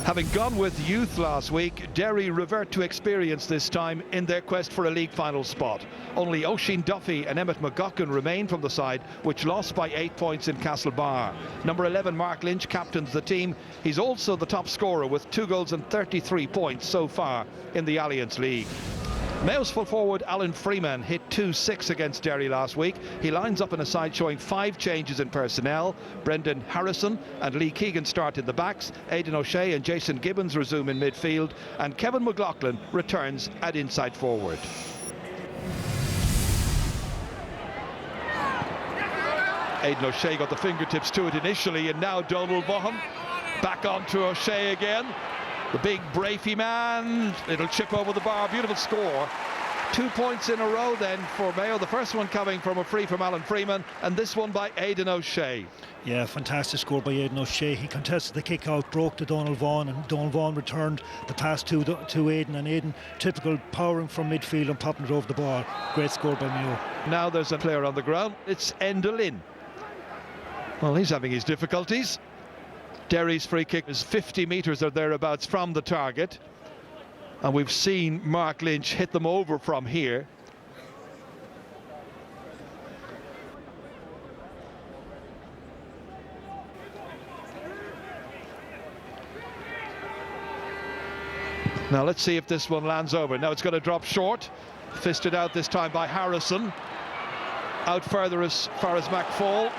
Having gone with youth last week, Derry revert to experience this time in their quest for a league final spot. Only Oisin Duffy and Emmett McGuckin remain from the side, which lost by 8 points in Castlebar. Number 11 Mark Lynch captains the team. He's also the top scorer with 2 goals and 33 points so far in the Alliance League. Mayo's full forward Alan Freeman hit 2-6 against Derry last week. He lines up in a side showing 5 changes in personnel. Brendan Harrison and Lee Keegan start in the backs. Aidan O'Shea and Jason Gibbons resume in midfield, and Kevin McLaughlin returns at inside forward. Aidan O'Shea got the fingertips to it initially, and now Donald Vaughan back on to O'Shea again. The big Brafey man, it'll chip over the bar, beautiful score. 2 points in a row then for Mayo, the first one coming from a free from Alan Freeman, and this one by Aidan O'Shea. Yeah, fantastic score by Aidan O'Shea. He contested the kick out, broke to Donald Vaughan, and Donald Vaughan returned the pass to Aidan, and Aidan, typical powering from midfield and popping it over the bar. Great score by Mayo. Now there's a player on the ground, it's Enda Lynn. Well, he's having his difficulties. Derry's free kick is 50 metres or thereabouts from the target, and we've seen Mark Lynch hit them over from here. Now let's see if this one lands over. Now it's going to drop short, fisted out this time by Harrison, out further as far as McFall.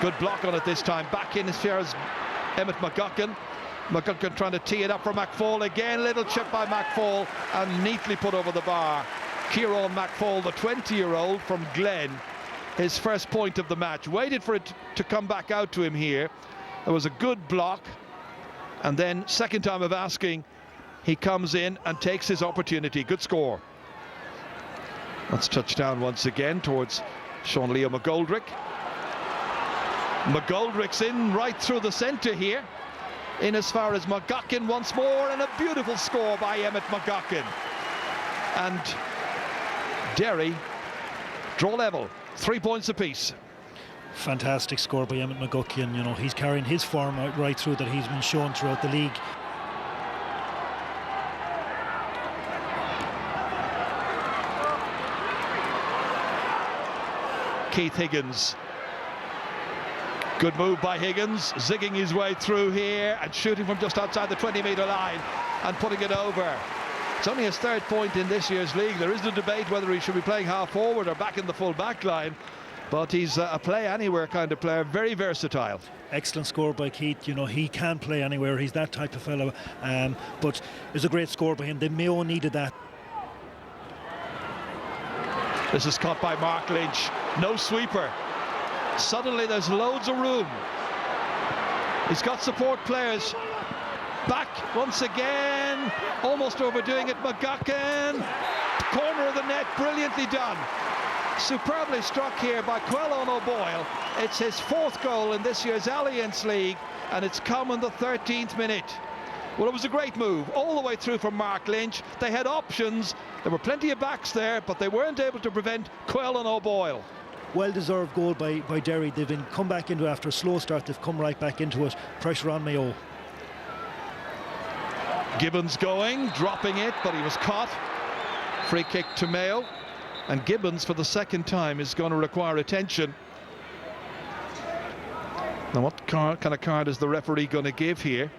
Good block on it this time, back in as far as Emmett McGuckin. McGuckin trying to tee it up for McFall again. Little chip by McFall and neatly put over the bar. Kieran McFall, the 20-year-old from Glen, his first point of the match. Waited for it to come back out to him here. There was a good block, and then second time of asking, he comes in and takes his opportunity. Good score. That's touchdown once again towards Sean Leo McGoldrick. McGoldrick's in right through the centre here, in as far as McGuckin once more, and a beautiful score by Emmett McGuckin. And Derry draw level, 3 points apiece. Fantastic score by Emmett McGuckin. You know, he's carrying his form right through that he's been shown throughout the league. Keith Higgins. Good move by Higgins, zigging his way through here and shooting from just outside the 20-metre line and putting it over. It's only his 3rd point in this year's league. There is a debate whether he should be playing half forward or back in the full back line, but he's a play anywhere kind of player, very versatile. Excellent score by Keith. You know, he can play anywhere, he's that type of fellow, but it's a great score by him. The Mayo needed that. This is caught by Mark Lynch, no sweeper. Suddenly there's loads of room. He's got support players. Back once again, almost overdoing it. McGuckin, corner of the net, brilliantly done. Superbly struck here by Quellon O'Boyle. It's his 4th goal in this year's Alliance League, and it's come in the 13th minute. Well, it was a great move all the way through from Mark Lynch. They had options, there were plenty of backs there, but they weren't able to prevent Quellon O'Boyle. Well-deserved goal by Derry. They've come back into, after a slow start, they've come right back into it. Pressure on Mayo. Gibbons going, dropping it, but he was caught. Free kick to Mayo, and Gibbons for the 2nd time is going to require attention. Now what kind of card is the referee going to give here?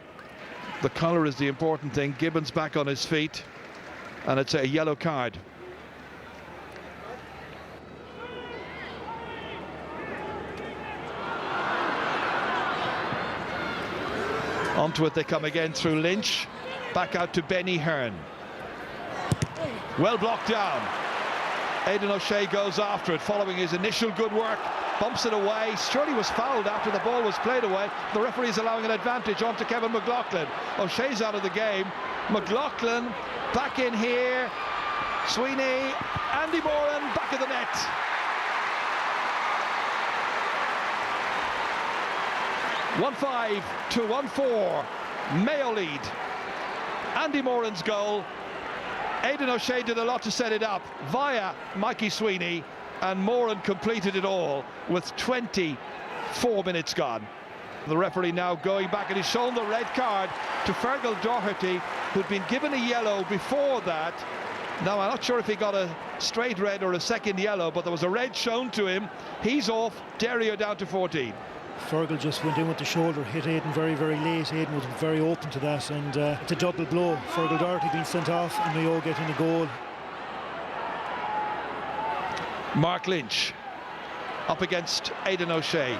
The colour is the important thing. Gibbons back on his feet, and it's a yellow card. Onto it they come again through Lynch. Back out to Benny Hearn. Well blocked down. Aidan O'Shea goes after it, following his initial good work. Bumps it away. Surely was fouled after the ball was played away. The referee is allowing an advantage onto Kevin McLaughlin. O'Shea's out of the game. McLaughlin back in here. Sweeney, Andy Moran back of the net. (1-5) to 1-4. Mayo lead. Andy Moran's goal. Aidan O'Shea did a lot to set it up via Mikey Sweeney, and Moran completed it all with 24 minutes gone. The referee now going back, and he's shown the red card to Fergal Doherty, who'd been given a yellow before that. Now, I'm not sure if he got a straight red or a second yellow, but there was a red shown to him. He's off. Derry are down to 14. Fergal just went in with the shoulder, hit Aidan very, very late. Aidan was very open to that, and it's a double blow. Fergal Doherty being sent off and Mayo getting a goal. Mark Lynch up against Aidan O'Shea.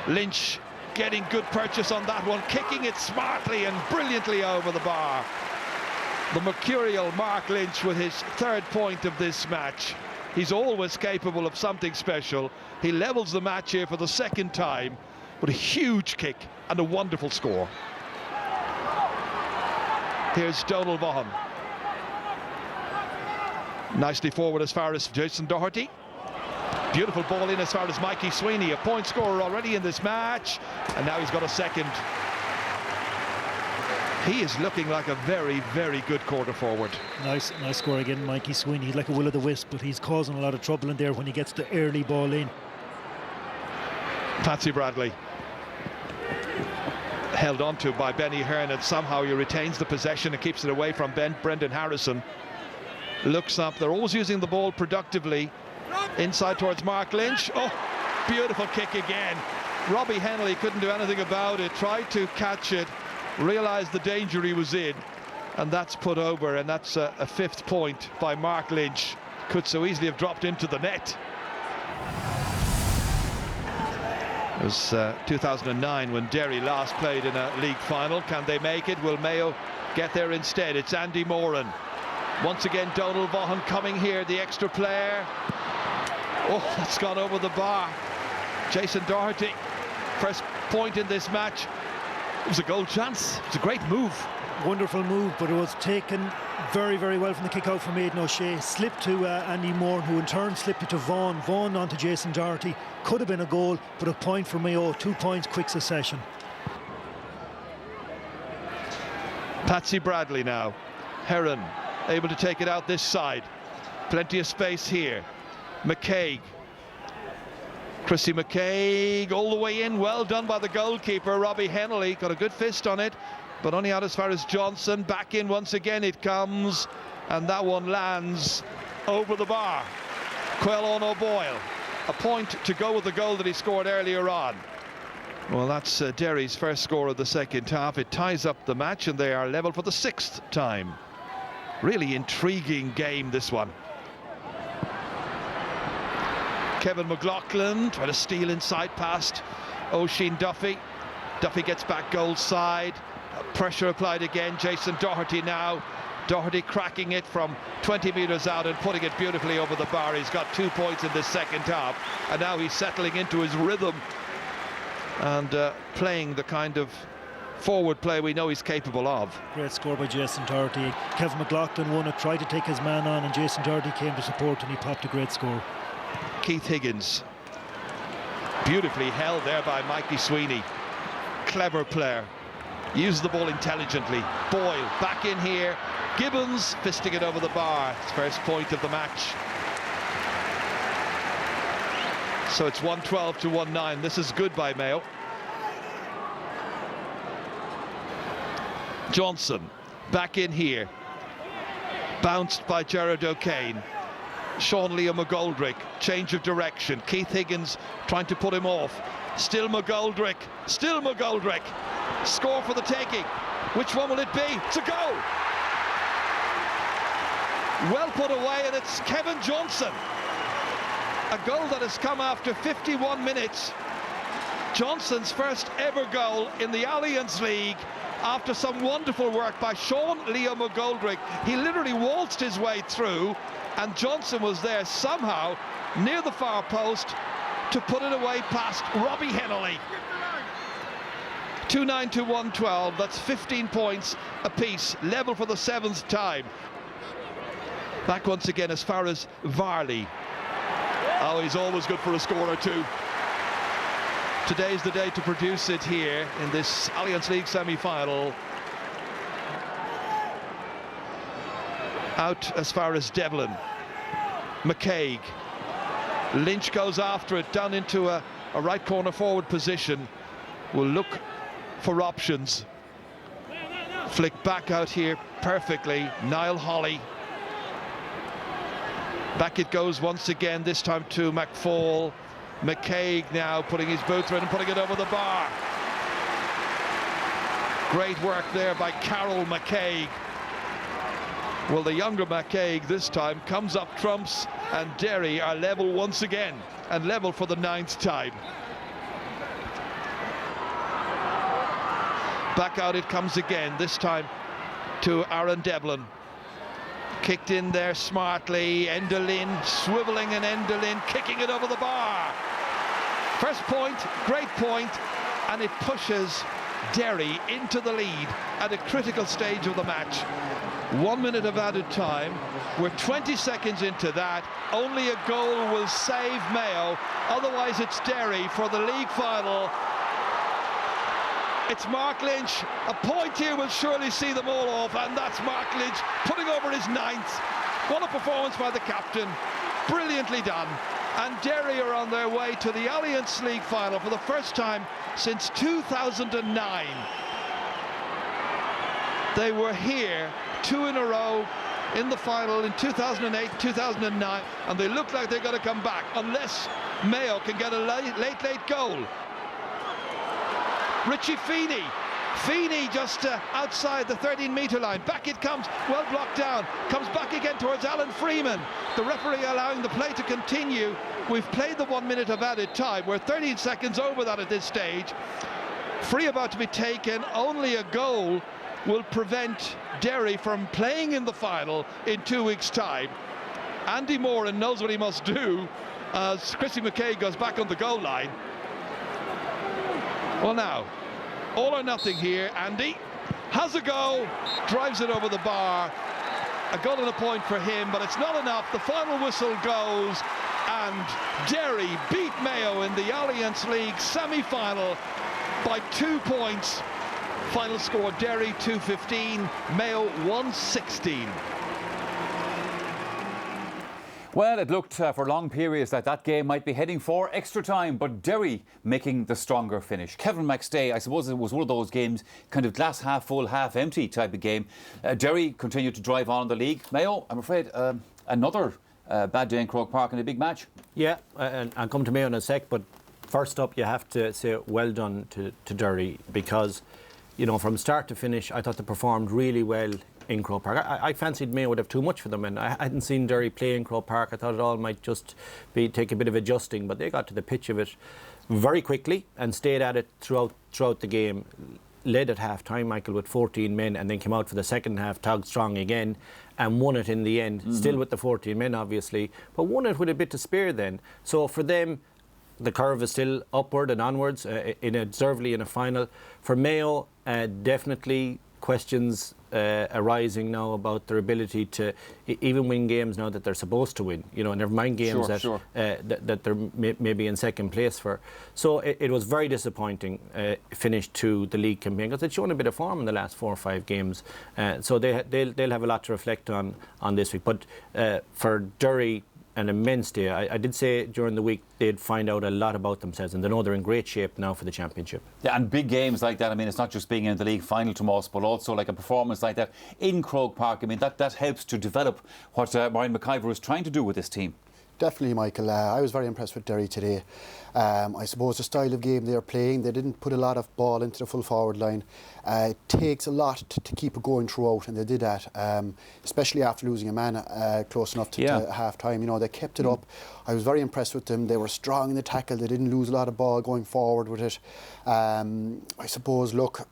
Lynch getting good purchase on that one, kicking it smartly and brilliantly over the bar. The mercurial Mark Lynch with his third point of this match. He's always capable of something special. He levels the match here for the second time with a huge kick and a wonderful score. Here's Donal Vaughan. Nicely forward as far as Jason Doherty. Beautiful ball in as far as Mikey Sweeney, a point scorer already in this match, and now he's got a second. He is looking like a very, very good quarter forward. Nice score again, Mikey Sweeney. He's like a will-o'-the-wisp, but he's causing a lot of trouble in there when he gets the early ball in. Patsy Bradley held on to by Benny Hearn, and somehow he retains the possession and keeps it away from Brendan Harrison. Looks up. They're always using the ball productively. Inside towards Mark Lynch. Oh, beautiful kick again. Robbie Henley couldn't do anything about it. Tried to catch it, realised the danger he was in, and that's put over, and that's a fifth point by Mark Lynch. Could so easily have dropped into the net. It was 2009 when Derry last played in a league final. Can they make it? Will Mayo get there instead? It's Andy Moran. Once again, Donal Vaughan coming here, the extra player. Oh, that's gone over the bar. Jason Doherty, first point in this match. It was a goal chance. It's a great move. Wonderful move, but it was taken very, very well from the kick out from Aidan O'Shea. Slipped to Andy Moran, who in turn slipped it to Vaughan. Vaughan onto Jason Doherty. Could have been a goal, but a point for Mayo. 2 points, quick succession. Patsy Bradley now. Heron able to take it out this side. Plenty of space here. McCaig. Chrissy McCaig all the way in. Well done by the goalkeeper. Robbie Henley got a good fist on it, but only out as far as Johnson. Back in once again it comes, and that one lands over the bar. Quellon O'Boyle, a point to go with the goal that he scored earlier on. Well, that's Derry's first score of the second half. It ties up the match, and they are level for the sixth time. Really intriguing game, this one. Kevin McLaughlin trying to steal inside past Oisin Duffy. Duffy gets back goal side. Pressure applied again. Jason Doherty now. Doherty cracking it from 20 metres out and putting it beautifully over the bar. He's got 2 points in this second half, and now he's settling into his rhythm and playing the kind of forward play we know he's capable of. Great score by Jason Doherty. Kevin McLaughlin won it, tried to take his man on, and Jason Doherty came to support, and he popped a great score. Keith Higgins, beautifully held there by Mikey Sweeney. Clever player, uses the ball intelligently. Boyle back in here. Gibbons fisting it over the bar. His first point of the match. So it's 112 to 1-9. This is good by Mayo. Johnson back in here. Bounced by Gerard O'Kane. Sean Leo McGoldrick, change of direction. Keith Higgins trying to put him off. Still McGoldrick. Score for the taking. Which one will it be? It's a goal. Well put away, and it's Kevin Johnson. A goal that has come after 51 minutes. Johnson's first ever goal in the Alliance League after some wonderful work by Sean Leo McGoldrick. He literally waltzed his way through, and Johnson was there somehow near the far post to put it away past Robbie Henley. 2-9 to 112. That's 15 points apiece, level for the seventh time. Back once again as far as Varley. Oh, he's always good for a score or two. Today's the day to produce it here in this Alliance League semi-final. Out as far as Devlin. McCaig. Lynch goes after it, down into a right corner forward position. will look for options. Flick back out here perfectly. Niall Holly. Back it goes once again, this time to McFall. McCaig now putting his boot through and putting it over the bar. Great work there by Carol McCaig. Well, the younger McCaig this time comes up trumps, and Derry are level once again, and level for the 9th time. Back out it comes again, this time to Aaron Devlin. Kicked in there smartly, Endelin swivelling, and Endelin kicking it over the bar. First point, great point, and it pushes Derry into the lead at a critical stage of the match. 1 minute of added time. We're 20 seconds into that. Only a goal will save Mayo, otherwise it's Derry for the league final. It's Mark Lynch. A point here will surely see them all off, and that's Mark Lynch putting over his 9th. What a performance by the captain. Brilliantly done. And Derry are on their way to the Alliance League final for the first time since 2009. They were here 2 in a row in the final in 2008, 2009, and they look like they're going to come back unless Mayo can get a late goal. Richie Feeney just outside the 13-metre line. Back it comes, well blocked down. Comes back again towards Alan Freeman. The referee allowing the play to continue. We've played the 1 minute of added time. We're 13 seconds over that at this stage. Free about to be taken. Only a goal will prevent Derry from playing in the final in 2 weeks' time. Andy Moran knows what he must do as Chrissy McCaig goes back on the goal line. Well, now, all or nothing here. Andy has a go, drives it over the bar. A goal and a point for him, but it's not enough. The final whistle goes, and Derry beat Mayo in the Alliance League semi-final by 2 points. Final score, Derry 2-15, Mayo 1-16. Well, it looked for long periods like that game might be heading for extra time, but Derry making the stronger finish. Kevin McStay, I suppose it was one of those games, kind of glass half full, half empty type of game. Derry continued to drive on in the league. Mayo, I'm afraid, another bad day in Croke Park in a big match. Yeah, and I'll come to Mayo in a sec, but first up you have to say well done to Derry, because, you know, from start to finish, I thought they performed really well in Croke Park. I fancied Mayo would have too much for them, and I hadn't seen Derry play in Croke Park. I thought it all might just take a bit of adjusting, but they got to the pitch of it very quickly and stayed at it throughout the game. Led at half time, Michael, with 14 men, and then came out for the second half, togged strong again, and won it in the end. Still with the 14 men, obviously, but won it with a bit to spare then. So for them, the curve is still upward and onwards, deservedly in a final. For Mayo, definitely questions arising now about their ability to even win games now that they're supposed to win. You know, never mind games that they're maybe in second place for. So it was very disappointing finish to the league campaign, because they'd shown a bit of form in the last 4 or 5 games. So they'll have a lot to reflect on this week. But for Derry, an immense day. I did say during the week they'd find out a lot about themselves, and they know they're in great shape now for the championship. Yeah, and big games like that, I mean, it's not just being in the league final to us, but also like a performance like that in Croke Park. I mean, that helps to develop what Brian McIver is trying to do with this team. Definitely, Michael. I was very impressed with Derry today. I suppose the style of game they're playing, they didn't put a lot of ball into the full forward line. It takes a lot to keep it going throughout, and they did that, especially after losing a man close enough to half time. You know, they kept it up. I was very impressed with them. They were strong in the tackle. They didn't lose a lot of ball going forward with it. I suppose, look,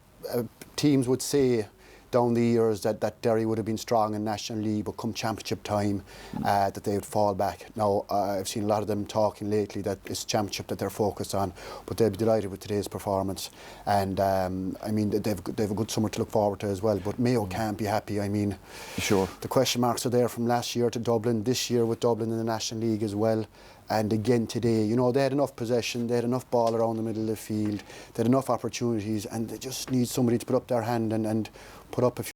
teams would say down the years that Derry would have been strong in National League, but come championship time that they would fall back. Now I've seen a lot of them talking lately that it's championship that they're focused on, but they'll be delighted with today's performance, and I mean they've a good summer to look forward to as well. But Mayo can't be happy. I mean, sure, the question marks are there from last year to Dublin, this year with Dublin in the National League as well. And again today, you know, they had enough possession, they had enough ball around the middle of the field, they had enough opportunities, and they just need somebody to put up their hand and put up a few